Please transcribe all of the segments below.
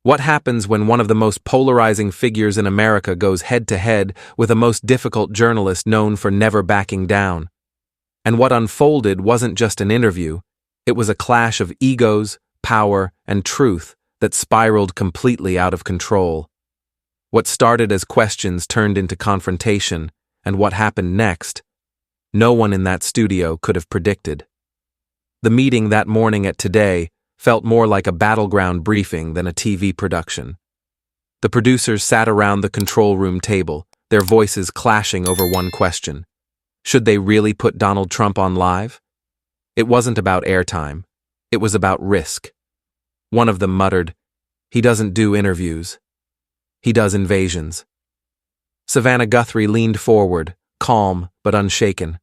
What happens when one of the most polarizing figures in America goes head-to-head with a most difficult journalist known for never backing down? And what unfolded wasn't just an interview, it was a clash of egos, power, and truth that spiraled completely out of control. What started as questions turned into confrontation, and what happened next, no one in that studio could have predicted. The meeting that morning at Today felt more like a battleground briefing than a TV production. The producers sat around the control room table, their voices clashing over one question. Should they really put Donald Trump on live? It wasn't about airtime. It was about risk. One of them muttered, "He doesn't do interviews. He does invasions." Savannah Guthrie leaned forward, calm but unshaken.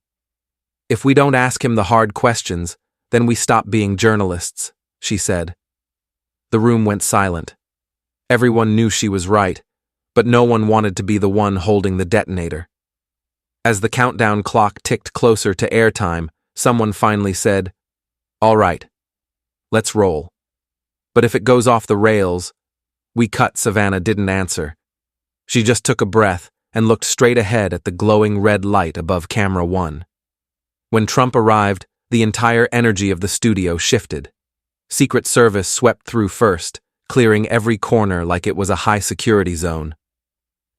"If we don't ask him the hard questions, then we stop being journalists," she said. The room went silent. Everyone knew she was right, but no one wanted to be the one holding the detonator. As the countdown clock ticked closer to airtime, someone finally said, "All right, let's roll. But if it goes off the rails..." We cut. Savannah didn't answer. She just took a breath and looked straight ahead at the glowing red light above camera one. When Trump arrived, the entire energy of the studio shifted. Secret Service swept through first, clearing every corner like it was a high-security zone.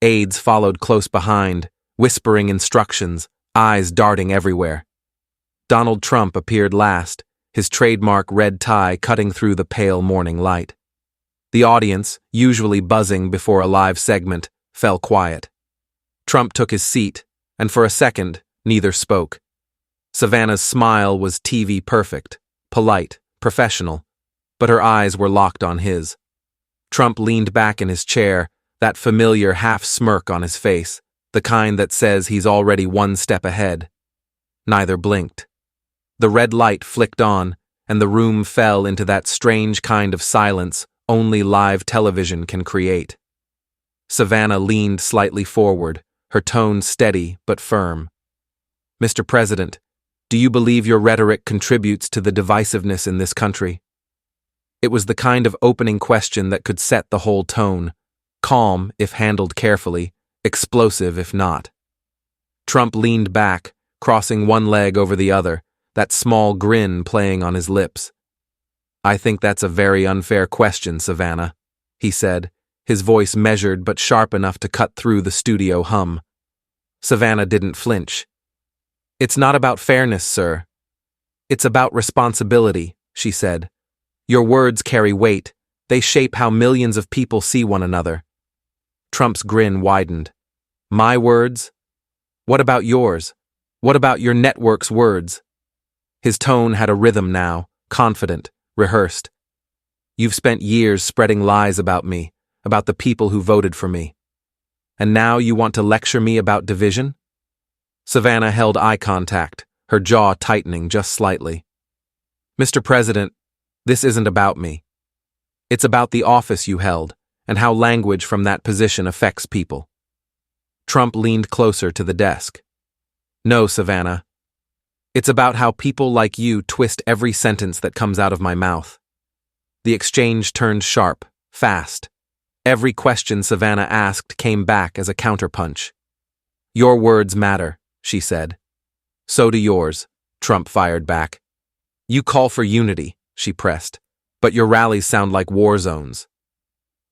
Aides followed close behind, whispering instructions, eyes darting everywhere. Donald Trump appeared last, his trademark red tie cutting through the pale morning light. The audience, usually buzzing before a live segment, fell quiet. Trump took his seat, and for a second, neither spoke. Savannah's smile was TV perfect, polite, professional, but her eyes were locked on his. Trump leaned back in his chair, that familiar half-smirk on his face, the kind that says he's already one step ahead. Neither blinked. The red light flicked on, and the room fell into that strange kind of silence only live television can create. Savannah leaned slightly forward, her tone steady but firm. "Mr. President, do you believe your rhetoric contributes to the divisiveness in this country?" It was the kind of opening question that could set the whole tone, calm if handled carefully, explosive if not. Trump leaned back, crossing one leg over the other, that small grin playing on his lips. "I think that's a very unfair question, Savannah," he said, his voice measured but sharp enough to cut through the studio hum. Savannah didn't flinch. "It's not about fairness, sir. It's about responsibility," she said. "Your words carry weight. They shape how millions of people see one another." Trump's grin widened. "My words? What about yours? What about your network's words?" His tone had a rhythm now, confident, rehearsed. "You've spent years spreading lies about me, about the people who voted for me. And now you want to lecture me about division?" Savannah held eye contact, her jaw tightening just slightly. "Mr. President, this isn't about me. It's about the office you held and how language from that position affects people." Trump leaned closer to the desk. "No, Savannah. It's about how people like you twist every sentence that comes out of my mouth." The exchange turned sharp, fast. Every question Savannah asked came back as a counterpunch. "Your words matter," she said. "So do yours," Trump fired back. "You call for unity," she pressed, "but your rallies sound like war zones."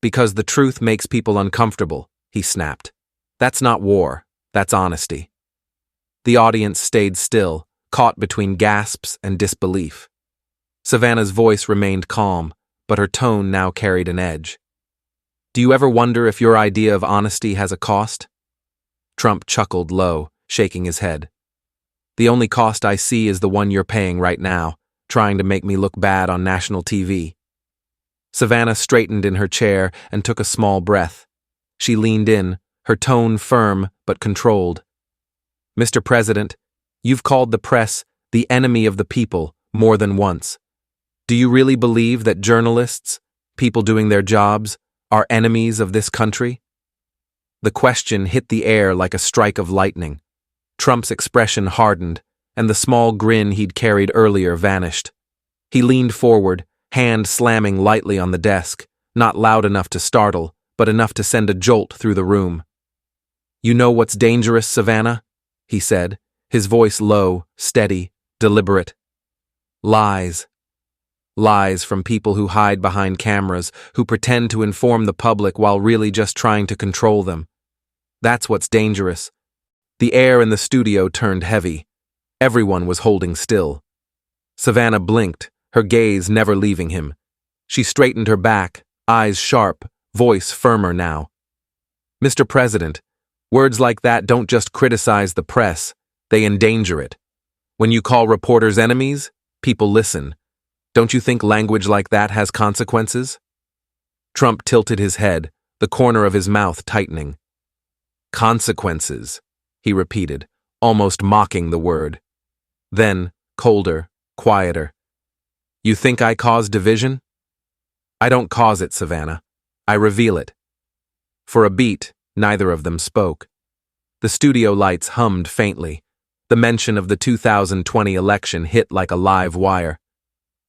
"Because the truth makes people uncomfortable," he snapped. "That's not war, that's honesty." The audience stayed still, caught between gasps and disbelief. Savannah's voice remained calm, but her tone now carried an edge. "Do you ever wonder if your idea of honesty has a cost?" Trump chuckled low, shaking his head. "The only cost I see is the one you're paying right now, trying to make me look bad on national TV." Savannah straightened in her chair and took a small breath. She leaned in, her tone firm but controlled. "Mr. President, you've called the press the enemy of the people more than once. Do you really believe that journalists, people doing their jobs, are enemies of this country?" The question hit the air like a strike of lightning. Trump's expression hardened, and the small grin he'd carried earlier vanished. He leaned forward, hand slamming lightly on the desk, not loud enough to startle, but enough to send a jolt through the room. "You know what's dangerous, Savannah?" he said, his voice low, steady, deliberate. "Lies. Lies from people who hide behind cameras, who pretend to inform the public while really just trying to control them. That's what's dangerous." The air in the studio turned heavy. Everyone was holding still. Savannah blinked, her gaze never leaving him. She straightened her back, eyes sharp, voice firmer now. "Mr. President, words like that don't just criticize the press, they endanger it. When you call reporters enemies, people listen. Don't you think language like that has consequences?" Trump tilted his head, the corner of his mouth tightening. "Consequences," he repeated, almost mocking the word. Then, colder, quieter. "You think I cause division?" "I don't cause it, Savannah. I reveal it." For a beat, neither of them spoke. The studio lights hummed faintly. The mention of the 2020 election hit like a live wire.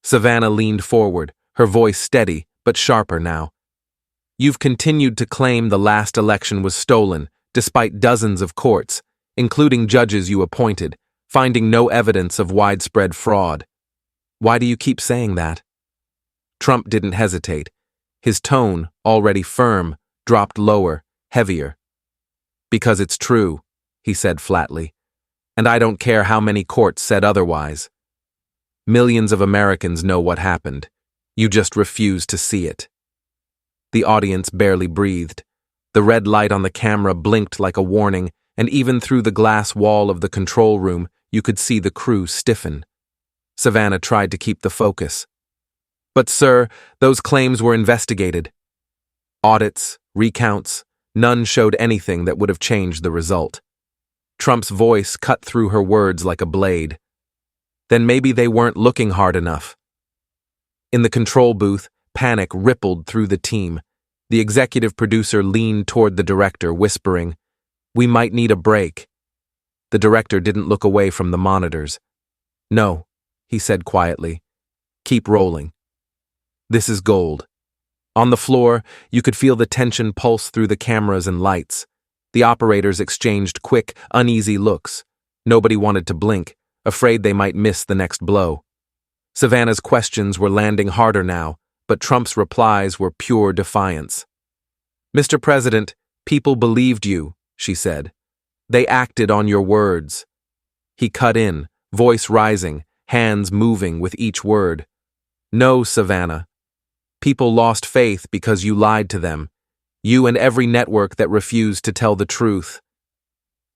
Savannah leaned forward, her voice steady but sharper now. "You've continued to claim the last election was stolen, despite dozens of courts, including judges you appointed, finding no evidence of widespread fraud. Why do you keep saying that?" Trump didn't hesitate. His tone, already firm, dropped lower, heavier. "Because it's true," he said flatly. "And I don't care how many courts said otherwise. Millions of Americans know what happened. You just refuse to see it." The audience barely breathed. The red light on the camera blinked like a warning, and even through the glass wall of the control room, you could see the crew stiffen. Savannah tried to keep the focus. "But sir, those claims were investigated. Audits, recounts, none showed anything that would have changed the result." Trump's voice cut through her words like a blade. "Then maybe they weren't looking hard enough." In the control booth, panic rippled through the team. The executive producer leaned toward the director, whispering, "We might need a break." The director didn't look away from the monitors. "No," he said quietly. "Keep rolling. This is gold." On the floor, you could feel the tension pulse through the cameras and lights. The operators exchanged quick, uneasy looks. Nobody wanted to blink, afraid they might miss the next blow. Savannah's questions were landing harder now, but Trump's replies were pure defiance. "Mr. President, people believed you," she said. "They acted on your words." He cut in, voice rising, hands moving with each word. "No, Savannah. People lost faith because you lied to them. You and every network that refused to tell the truth."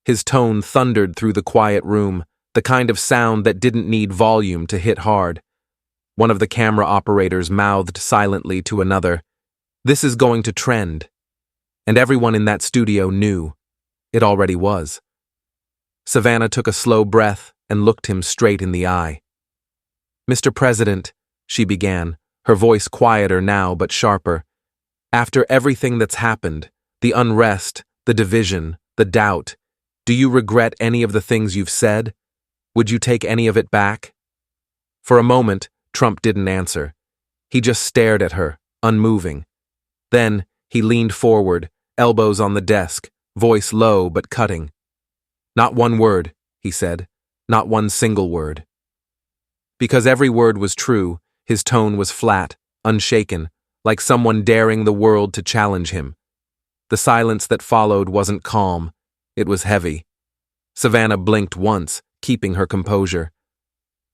His tone thundered through the quiet room, the kind of sound that didn't need volume to hit hard. One of the camera operators mouthed silently to another, "This is going to trend." And everyone in that studio knew. It already was. Savannah took a slow breath and looked him straight in the eye. "Mr. President," she began, her voice quieter now but sharper, "after everything that's happened, the unrest, the division, the doubt, do you regret any of the things you've said? Would you take any of it back?" For a moment, Trump didn't answer. He just stared at her, unmoving. Then, he leaned forward, elbows on the desk, voice low but cutting. "Not one word," he said. "Not one single word." Because every word was true, his tone was flat, unshaken, like someone daring the world to challenge him. The silence that followed wasn't calm. It was heavy. Savannah blinked once, keeping her composure.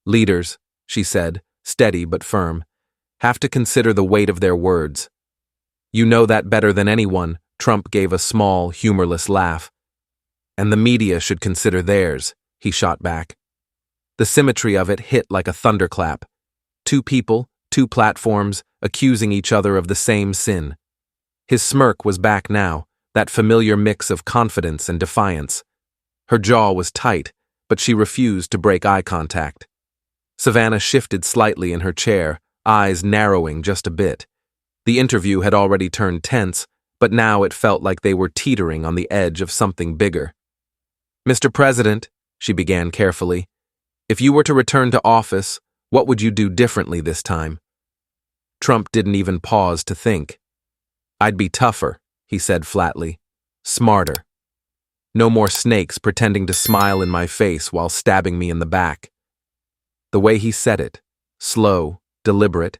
"Leaders," she said, steady but firm, "have to consider the weight of their words." "You know that better than anyone," Trump gave a small, humorless laugh. "And the media should consider theirs," he shot back. The symmetry of it hit like a thunderclap. Two people, two platforms, accusing each other of the same sin. His smirk was back now, that familiar mix of confidence and defiance. Her jaw was tight, but she refused to break eye contact. Savannah shifted slightly in her chair, eyes narrowing just a bit. The interview had already turned tense, but now it felt like they were teetering on the edge of something bigger. "Mr. President," she began carefully, "if you were to return to office, what would you do differently this time?" Trump didn't even pause to think. I'd be tougher, he said flatly. Smarter. No more snakes pretending to smile in my face while stabbing me in the back. The way he said it, slow, deliberate,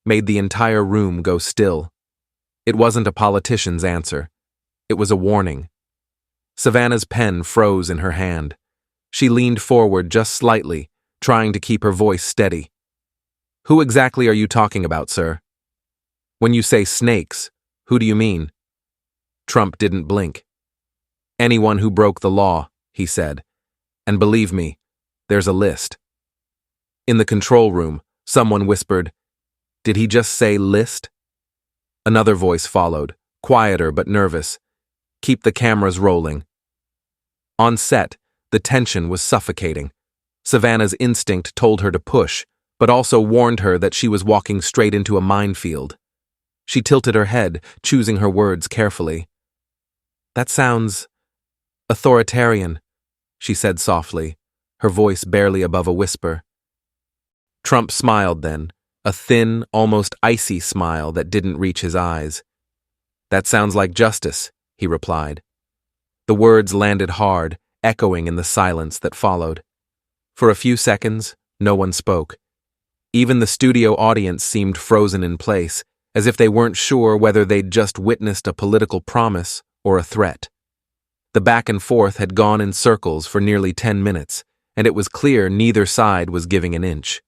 made the entire room go still. It wasn't a politician's answer. It was a warning. Savannah's pen froze in her hand. She leaned forward just slightly, trying to keep her voice steady. Who exactly are you talking about, sir? When you say snakes, who do you mean? Trump didn't blink. Anyone who broke the law, he said. And believe me, there's a list. In the control room, someone whispered, "Did he just say list?" Another voice followed, quieter but nervous. "Keep the cameras rolling." On set, the tension was suffocating. Savannah's instinct told her to push, but also warned her that she was walking straight into a minefield. She tilted her head, choosing her words carefully. "That sounds authoritarian," she said softly, her voice barely above a whisper. Trump smiled then, a thin, almost icy smile that didn't reach his eyes. "That sounds like justice," he replied. The words landed hard, echoing in the silence that followed. For a few seconds, no one spoke. Even the studio audience seemed frozen in place, as if they weren't sure whether they'd just witnessed a political promise or a threat. The back and forth had gone in circles for nearly 10 minutes, and it was clear neither side was giving an inch.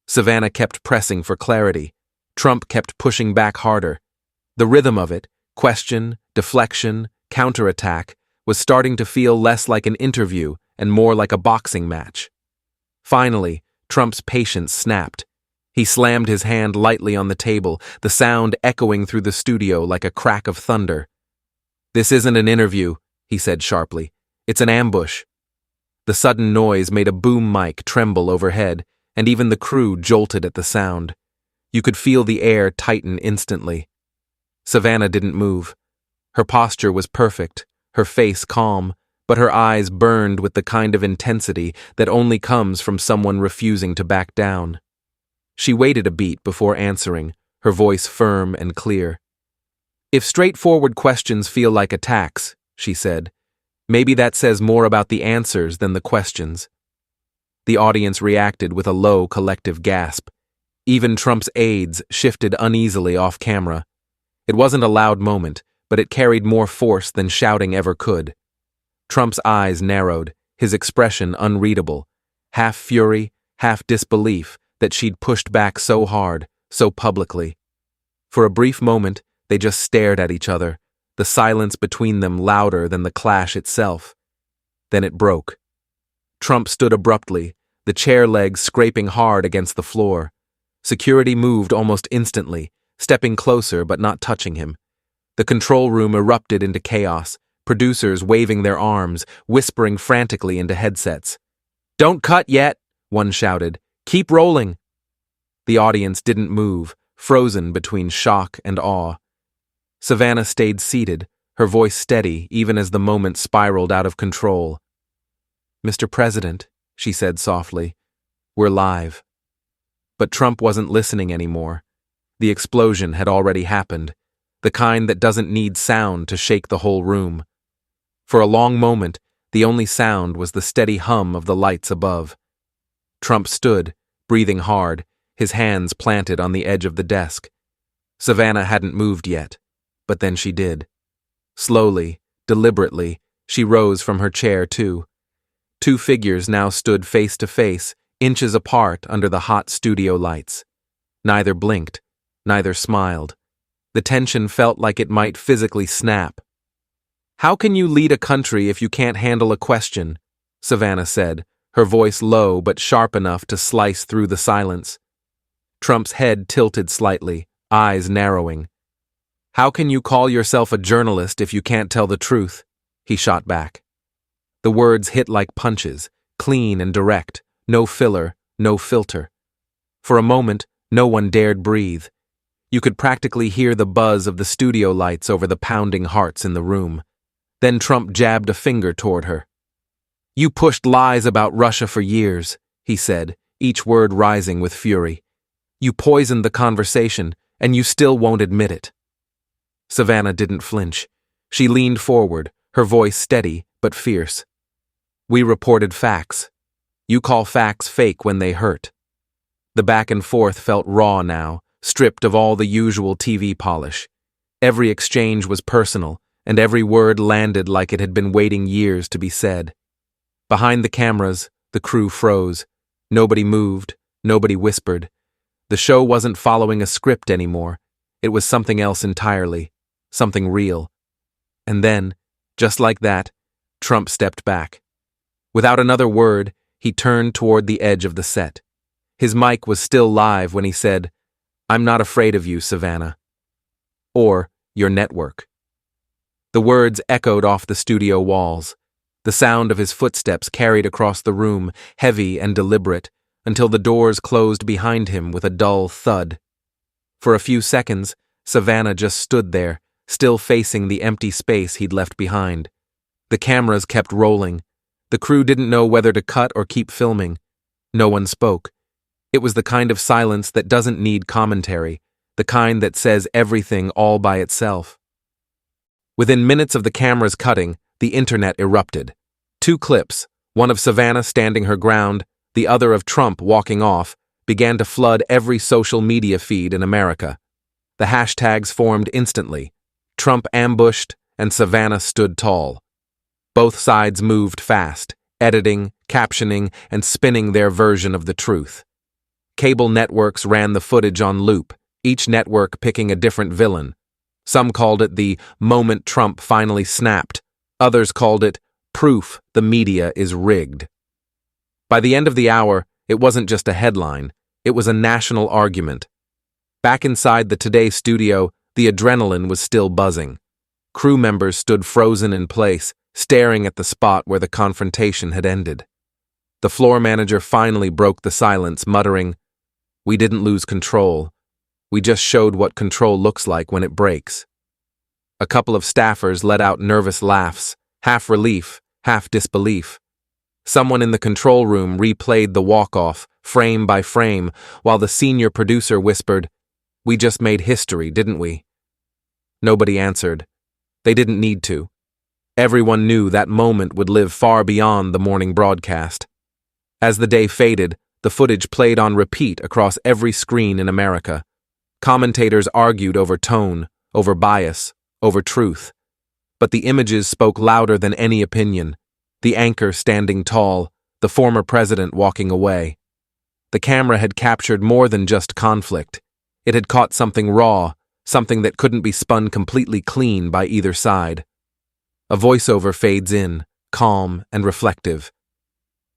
Savannah kept pressing for clarity. Trump kept pushing back harder. The rhythm of it, question, deflection, counterattack, was starting to feel less like an interview and more like a boxing match. Finally, Trump's patience snapped. He slammed his hand lightly on the table, the sound echoing through the studio like a crack of thunder. "This isn't an interview," he said sharply. "It's an ambush." The sudden noise made a boom mic tremble overhead, and even the crew jolted at the sound. You could feel the air tighten instantly. Savannah didn't move. Her posture was perfect, her face calm, but her eyes burned with the kind of intensity that only comes from someone refusing to back down. She waited a beat before answering, her voice firm and clear. "If straightforward questions feel like attacks," she said, "maybe that says more about the answers than the questions." The audience reacted with a low collective gasp. Even Trump's aides shifted uneasily off camera. It wasn't a loud moment, but it carried more force than shouting ever could. Trump's eyes narrowed, his expression unreadable, half fury, half disbelief that she'd pushed back so hard, so publicly. For a brief moment, they just stared at each other, the silence between them louder than the clash itself. Then it broke. Trump stood abruptly, the chair legs scraping hard against the floor. Security moved almost instantly, stepping closer but not touching him. The control room erupted into chaos, producers waving their arms, whispering frantically into headsets. "Don't cut yet," one shouted. "Keep rolling." The audience didn't move, frozen between shock and awe. Savannah stayed seated, her voice steady even as the moment spiraled out of control. "Mr. President," she said softly, "we're live." But Trump wasn't listening anymore. The explosion had already happened, the kind that doesn't need sound to shake the whole room. For a long moment, the only sound was the steady hum of the lights above. Trump stood, breathing hard, his hands planted on the edge of the desk. Savannah hadn't moved yet, but then she did. Slowly, deliberately, she rose from her chair too. Two figures now stood face to face, inches apart under the hot studio lights. Neither blinked, neither smiled. The tension felt like it might physically snap. "How can you lead a country if you can't handle a question?" Savannah said, her voice low but sharp enough to slice through the silence. Trump's head tilted slightly, eyes narrowing. "How can you call yourself a journalist if you can't tell the truth?" he shot back. The words hit like punches, clean and direct, no filler, no filter. For a moment, no one dared breathe. You could practically hear the buzz of the studio lights over the pounding hearts in the room. Then Trump jabbed a finger toward her. "You pushed lies about Russia for years," he said, each word rising with fury. "You poisoned the conversation, and you still won't admit it." Savannah didn't flinch. She leaned forward, her voice steady but fierce. We reported facts. You call facts fake when they hurt. The back and forth felt raw now, stripped of all the usual TV polish. Every exchange was personal, and every word landed like it had been waiting years to be said. Behind the cameras, the crew froze. Nobody moved, nobody whispered. The show wasn't following a script anymore. It was something else entirely, something real. And then, just like that, Trump stepped back. Without another word, he turned toward the edge of the set. His mic was still live when he said, "I'm not afraid of you, Savannah." Or, your network. The words echoed off the studio walls. The sound of his footsteps carried across the room, heavy and deliberate, until the doors closed behind him with a dull thud. For a few seconds, Savannah just stood there, still facing the empty space he'd left behind. The cameras kept rolling. The crew didn't know whether to cut or keep filming. No one spoke. It was the kind of silence that doesn't need commentary, the kind that says everything all by itself. Within minutes of the cameras cutting, the internet erupted. 2 clips, one of Savannah standing her ground, the other of Trump walking off, began to flood every social media feed in America. The hashtags formed instantly. Trump ambushed, and Savannah stood tall. Both sides moved fast, editing, captioning, and spinning their version of the truth. Cable networks ran the footage on loop, each network picking a different villain. Some called it the moment Trump finally snapped. Others called it proof the media is rigged. By the end of the hour, it wasn't just a headline, it was a national argument. Back inside the Today studio, the adrenaline was still buzzing. Crew members stood frozen in place, staring at the spot where the confrontation had ended. The floor manager finally broke the silence, muttering, "We didn't lose control. We just showed what control looks like when it breaks." A couple of staffers let out nervous laughs, half relief, half disbelief. Someone in the control room replayed the walk-off, frame by frame, while the senior producer whispered, "We just made history, didn't we?" Nobody answered. They didn't need to. Everyone knew that moment would live far beyond the morning broadcast. As the day faded, the footage played on repeat across every screen in America. Commentators argued over tone, over bias, over truth. But the images spoke louder than any opinion. The anchor standing tall, the former president walking away. The camera had captured more than just conflict. It had caught something raw, something that couldn't be spun completely clean by either side. A voiceover fades in, calm and reflective.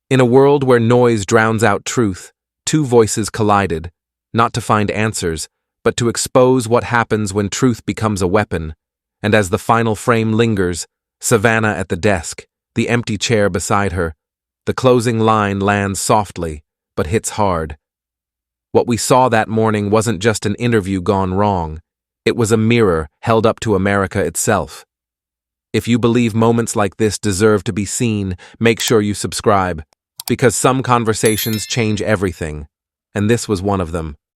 In a world where noise drowns out truth, 2 voices collided, not to find answers, but to expose what happens when truth becomes a weapon. And as the final frame lingers, Savannah at the desk, the empty chair beside her, the closing line lands softly, but hits hard. What we saw that morning wasn't just an interview gone wrong. It was a mirror held up to America itself. If you believe moments like this deserve to be seen, make sure you subscribe, because some conversations change everything, and this was one of them.